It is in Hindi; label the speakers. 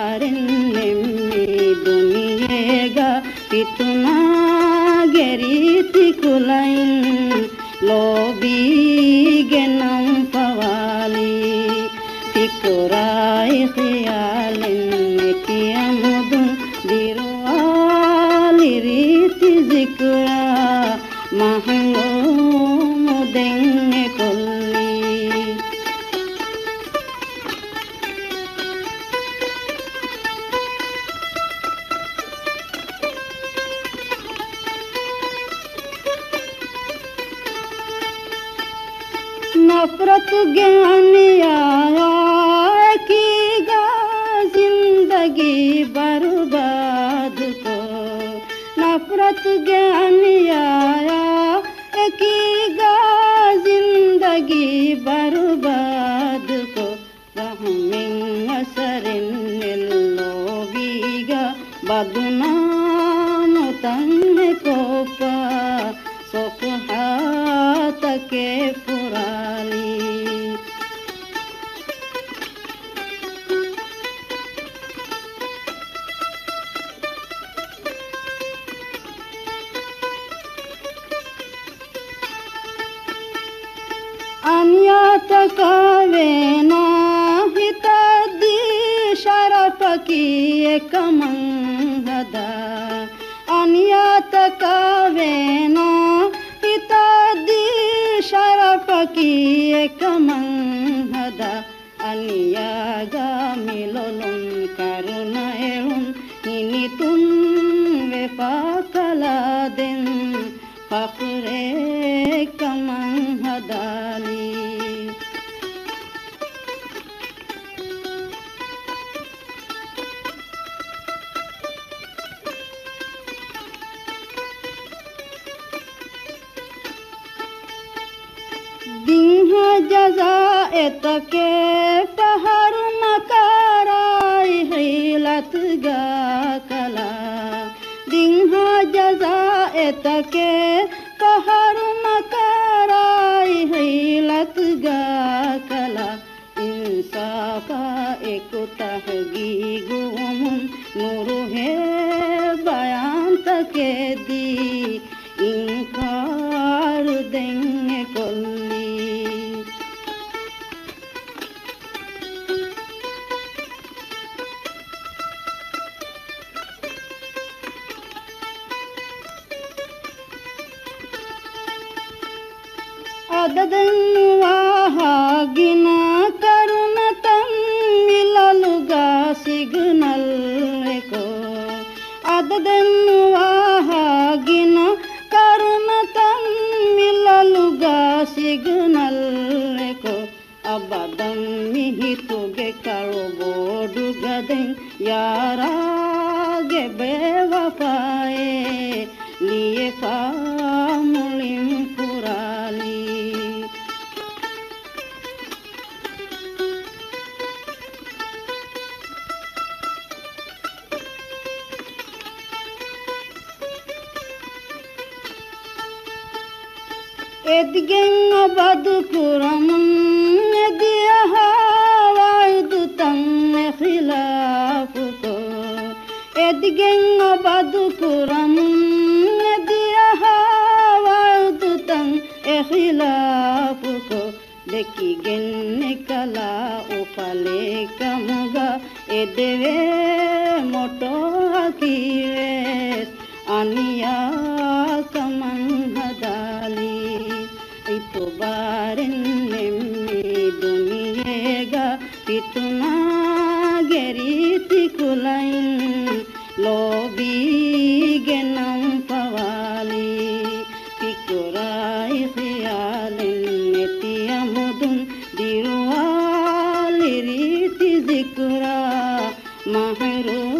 Speaker 1: barin nemmi duniyega pituna geriti kulain lobi genam pawali tikurai khiyalin kiamudun dirwali riti zikra mahango mudenge kolli नफरत ज्ञानिया की गा जिंदगी बर्बाद को नफरत ज्ञानिया की गा जिंदगी बर्बाद को रहमिन असरिन लोबीगा बदनाम तन्ने कोपा सफहात के पुरानी अनियत कावेना हितादी शरफ की एक मंगदा अनियत कावेना हितादी शरफ की एक मंगदा अनियागा मिलोलुन करुणा एलुन हिनितुन वेफाकला दिन फखरे कमंगदाली दिन्हा जज़ाएत के पहर नकाराई हिलत गा कला दिन्हा जज़ाएत के पहर नकाराई हिलत गा कला इंसाफा एक तहगीगुम नूर है बयान तके दी इनकार देंगे कोल्ली अददन वाहागिना करुणतन मिललुगा सिग्नल को अददन वाहागिना करुणतन मिललुगा सिग्नल को अबदन मिहितुगे करो बोडुगदें यारागे बेवफाए लिए फामुलिम पुराली एदगेंग बदकुरमन दिया वायदु तंग खिलाफ को एदगेंग बदकुरमन दिया वायदु तंग खिलाफ को देखी गेन्ने कला उफाले कमगा एदेवे मोटो हकीवे अनिया कमंगदाली itu barin nemmi duniyega pituna geriti kulain lobi genam pawali pikurai khiyalin netiyamudun dirwali riti zikra mahru